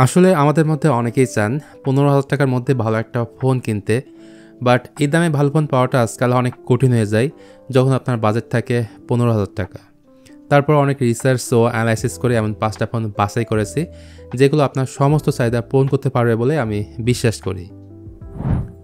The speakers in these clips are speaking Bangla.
আসলে আমাদের মধ্যে অনেকেই চান ১৫,০০০ টাকার মধ্যে ভালো একটা ফোন কিনতে, বাট এই দামে ভালো ফোন পাওয়াটা আজকাল অনেক কঠিন হয়ে যায় যখন আপনার বাজেট থাকে ১৫,০০০ টাকা। তারপর অনেক রিসার্চ ও অ্যানালাইসিস করে এমন ৫টা ফোন বাছাই করেছি যেগুলো আপনার সমস্ত চাহিদা পূরণ করতে পারবে বলে আমি বিশ্বাস করি।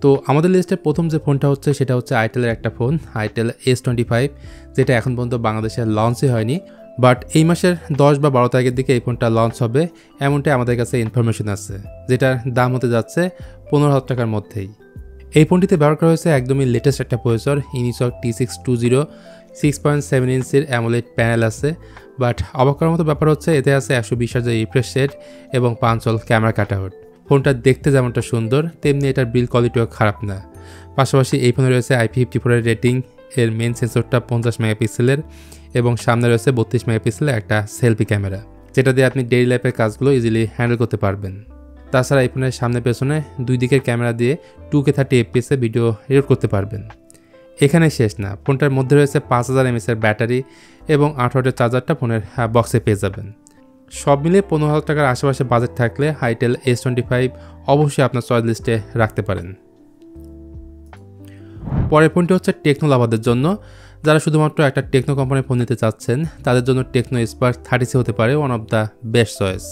তো আমাদের লিস্টে প্রথম যে ফোনটা হচ্ছে সেটা হচ্ছে আইটেলের একটা ফোন, আইটেল S25, যেটা এখন পর্যন্ত বাংলাদেশে লঞ্চই হয়নি, বাট এই মাসের ১০ বা ১২ তারিখের দিকে এই ফোনটা লঞ্চ হবে এমনটাই আমাদের কাছে ইনফরমেশন আছে, যেটার দাম হতে যাচ্ছে ১৫,০০০ টাকার মধ্যেই। এই ফোনটিতে ব্যবহার করা হয়েছে একদমই লেটেস্ট একটা প্রসেসর, ইনিসক T620, 6.7 ইঞ্চির অ্যামোলেড প্যানেল আছে, বাট অবাক করার মতো ব্যাপার হচ্ছে এতে আছে ১২০ হার্জ রিফ্রেশ রেট এবং 5 ওয়াট ক্যামেরা কাটআউট। ফোনটা দেখতে যেমনটা সুন্দর তেমনি এটার বিল্ড কোয়ালিটিও খারাপ না। পাশাপাশি এই ফোনে রয়েছে IP54 এর রেটিং, এর মেন সেন্সরটা 50 মেগাপিক্সেলের এবং সামনে রয়েছে 32 মেগাপিক্সেলের একটা সেলফি ক্যামেরা, যেটা দিয়ে আপনি ডেইলি লাইফের কাজগুলো ইজিলি হ্যান্ডেল করতে পারবেন। তাছাড়া এই ফোনের সামনে পেছনে দুই দিকের ক্যামেরা দিয়ে 2K 30 FPS এ ভিডিও রেকর্ড করতে পারবেন। এখানে শেষ না, ফোনটার মধ্যে রয়েছে 5000 mAh এর ব্যাটারি এবং 8 ওয়াটের চার্জারটা ফোনের বক্সে পেয়ে যাবেন। সব মিলিয়ে ১৫,০০০ টাকার আশেপাশে বাজেট থাকলে আইটেল S25 অবশ্যই আপনার চয়েস লিস্টে রাখতে পারেন। পরের ফোনটি হচ্ছে টেকনো লাভারদের জন্য। যারা শুধুমাত্র একটা টেকনো কোম্পানির ফোন নিতে চাচ্ছেন তাদের জন্য টেকনো স্পার্ক 30C হতে পারে one of the best choice.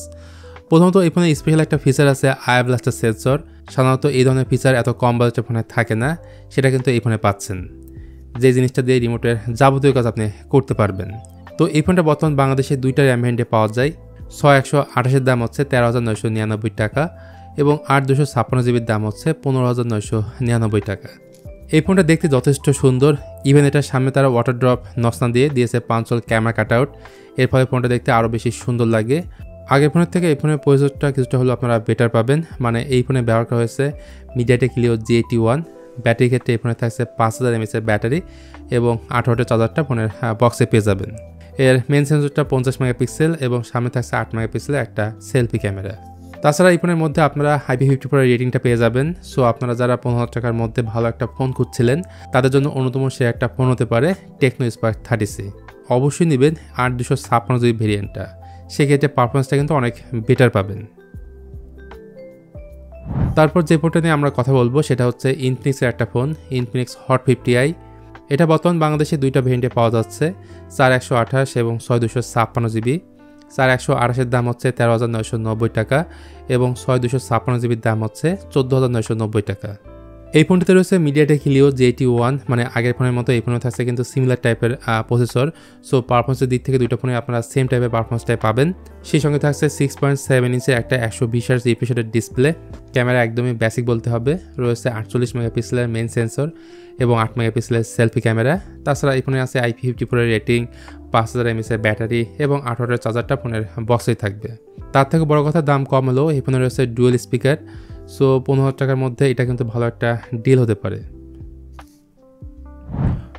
প্রথমত এই ফোনে স্পেশাল একটা ফিচার আছে, আই ব্লাস্টার সেন্সর। সাধারণত এই ধরনের ফিচার এত কম বাজেটের ফোনে থাকে না, সেটা কিন্তু এই ফোনে পাচ্ছেন, যে জিনিসটা দিয়ে রিমোটের যাবতীয় কাজ আপনি করতে পারবেন। তো এই ফোনটা বর্তমান বাংলাদেশে দুইটা র্যাম ভ্যারিয়েন্টে পাওয়া যায়। ৬/১২৮ দাম হচ্ছে ১৩,৯৯৯ টাকা এবং ৮/২৫৬ দাম হচ্ছে ১৫,৯৯৯ টাকা। এই ফোনটা দেখতে যথেষ্ট সুন্দর, ইভেন এটার সামনে তারা ওয়াটার ড্রপ নকশা দিয়ে দিয়েছে 5 ওয়াট ক্যামেরা কাটআউট, এর ফলে ফোনটা দেখতে আরও বেশি সুন্দর লাগে। আগের ফোনের থেকে এই ফোনের প্রসেসরটা কিছুটা হলেও আপনারা বেটার পাবেন, মানে এই ফোনে ব্যবহার করা হয়েছে মিডিয়াটেক হিলিও G81। ব্যাটারির ক্ষেত্রে এই ফোনে থাকছে 5000 mAh এর ব্যাটারি এবং 8 ওয়াটের চার্জারটা ফোনের বক্সে পেয়ে যাবেন। এর মেন সেন্সরটা 50 মেগাপিক্সেল এবং সামনে থাকছে 8 মেগাপিক্সেলের একটা সেলফি ক্যামেরা। তাছাড়া এই ফোনের মধ্যে আপনারা IP54 এর রেটিংটা পেয়ে যাবেন। সো আপনারা যারা ১৫,০০০ টাকার মধ্যে ভালো একটা ফোন খুঁজছিলেন তাদের জন্য অন্যতম সে একটা ফোন হতে পারে টেকনো স্পার্ক 30C। অবশ্যই নেবেন ৮/২৫৬ ভেরিয়েন্টটা, সেক্ষেত্রে পারফরমেন্সটা কিন্তু অনেক বেটার পাবেন। তারপর যে ফোনটা নিয়ে আমরা কথা বলবো সেটা হচ্ছে ইনফিনিক্সের একটা ফোন, ইনফিনিক্স হট 50i। এটা বর্তমান বাংলাদেশে দুইটা ভেরিয়েন্টে পাওয়া যাচ্ছে, ৪/১২৮ এবং ৬/২৫৬ জিবি। ৪/১২৮ দাম হচ্ছে ১৩,৯৯০ টাকা এবং ৬/২৫৬ দাম হচ্ছে ১৪,৯৯০ টাকা। এই ফোনটিতে রয়েছে মিডিয়াটেক হিলিও G81, মানে আগের ফোনের মতো এই ফোনে থাকছে কিন্তু সিমিলার টাইপের প্রসেসর। সো পারফরমেন্সের দিক থেকে দুটো ফোনে আপনারা সেম টাইপের পারফরমেন্সটাই পাবেন। সেই সঙ্গে থাকছে 6.7 ইঞ্চের একটা ১২০ হার্জ রিফ্রেশ রেটের ডিসপ্লে, ক্যামেরা একদমই বেসিক বলতে হবে, রয়েছে 48 মেগাপিক্সেলের মেইন সেন্সর এবং 8 মেগাপিক্সেলের সেলফি ক্যামেরা। তাছাড়া এই ফোনে আছে IP54 এর রেটিং, 5000 mAh এর ব্যাটারি এবং 8 ওয়াটের চার্জারটা ফোনের বক্সেই থাকবে। তার থেকে বড় কথা দাম কম হলেও এই ফোনে রয়েছে ডুয়েল স্পিকার। সো ১৫,০০০ টাকার মধ্যে এটা কিন্তু ভালো একটা ডিল হতে পারে।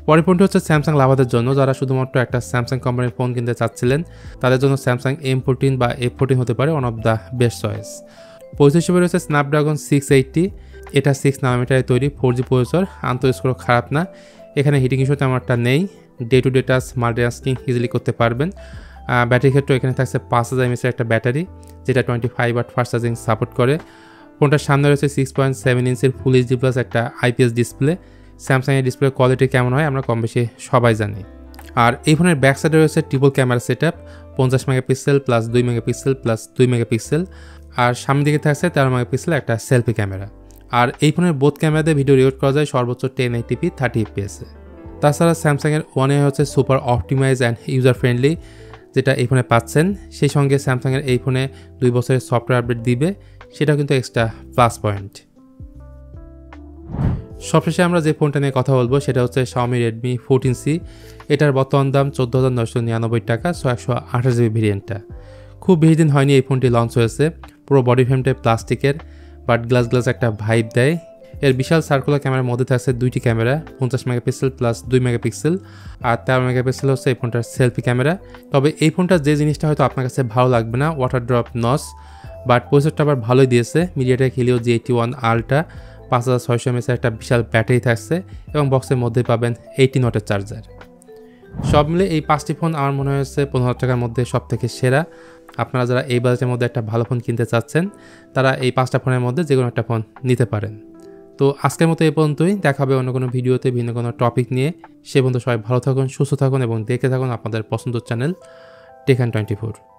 পরের ফোনটি হচ্ছে স্যামসাং লাভারদের জন্য। যারা শুধুমাত্র একটা স্যামসাং কোম্পানির ফোন কিনতে চাচ্ছিলেন তাদের জন্য স্যামসাং M14 বা F14 হতে পারে one of the best choice. Processor হিসেবে রয়েছে স্ন্যাপড্রাগন 680, এটা 6 নানোমিটারে তৈরি 4G প্রসেসর, আন্তঃস্কোর খারাপ না, এখানে হিটিং ইস্যু তেমন একটা নেই, day to day task multitasking easily করতে পারবেন। ব্যাটারির ক্ষেত্রে এখানে থাকছে 5000 mAh একটা ব্যাটারি, যেটা 25 ওয়াট ফাস্ট চার্জিং সাপোর্ট করে। ফোনটার সামনে রয়েছে 6.7 ইঞ্চের ফুল এইচডি প্লাস একটা IPS ডিসপ্লে। স্যামসাংয়ের ডিসপ্লে কোয়ালিটি কেমন হয় আমরা কম বেশি সবাই জানি। আর এই ফোনের ব্যাক সাইডে রয়েছে triple camera set up, 50 megapixel plus 2 megapixel plus 2 megapixel, আর সামনের দিকে থাকছে 13 মেগাপিক্সেল একটা সেলফি ক্যামেরা। আর এই ফোনের বোথ ক্যামেরাতে ভিডিও রেকর্ড করা যায় সর্বোচ্চ 1080p 30 fps। তাছাড়া স্যামসাংয়ের ওয়ানে হচ্ছে super optimize and user friendly, যেটা এই ফোনে পাচ্ছেন। সেই সঙ্গে স্যামসাংয়ের এই ফোনে 2 বছরের সফটওয়্যার আপডেট দিবে, সেটাও কিন্তু এক্সট্রা প্লাস পয়েন্ট। সবশেষে আমরা যে ফোনটা নিয়ে কথা বলবো সেটা হচ্ছে Xiaomi Redmi 14C। এটার বর্তমান দাম ১৪,৯৯৯ টাকা, ৬/১২৮ ভেরিয়েন্টটা। খুব বেশি দিন হয়নি এই ফোনটি লঞ্চ হয়েছে। পুরো বডি ফ্রেমটা প্লাস্টিকের, বাট গ্লাস একটা ভাইব দেয়। এর বিশাল সার্কুলার ক্যামেরার মধ্যে থাকছে দুইটি ক্যামেরা, 50 মেগাপিক্সেল প্লাস 2 মেগাপিক্সেল, আর 13 মেগাপিক্সেল হচ্ছে এই ফোনটার সেলফি ক্যামেরা। তবে এই ফোনটার যে জিনিসটা হয়তো আপনার কাছে ভালো লাগবে না, ওয়াটার ড্রপ নস, বাট প্রসেসরটা আবার ভালোই দিয়েছে। MediaTek Helio G81 ultra, 5600 mAh একটা বিশাল ব্যাটারি থাকছে এবং বক্সের মধ্যে পাবেন 18 ওয়াটের চার্জার। সব মিলে এই 5টি ফোন আমার মনে হয়েছে 15,000 টাকার মধ্যে সব থেকে সেরা। আপনারা যারা এই বাজেটের মধ্যে একটা ভালো ফোন কিনতে চাচ্ছেন তারা এই 5টা ফোনের মধ্যে যে কোনো একটা ফোন নিতে পারেন। তো আজকের মতো এই পর্যন্তই, দেখা হবে অন্য কোনো ভিডিওতে ভিন্ন কোনো টপিক নিয়ে। সে পর্যন্ত সবাই ভালো থাকুন, সুস্থ থাকুন এবং দেখে থাকুন আপনাদের পছন্দের চ্যানেল টেক অ্যান্ড 24।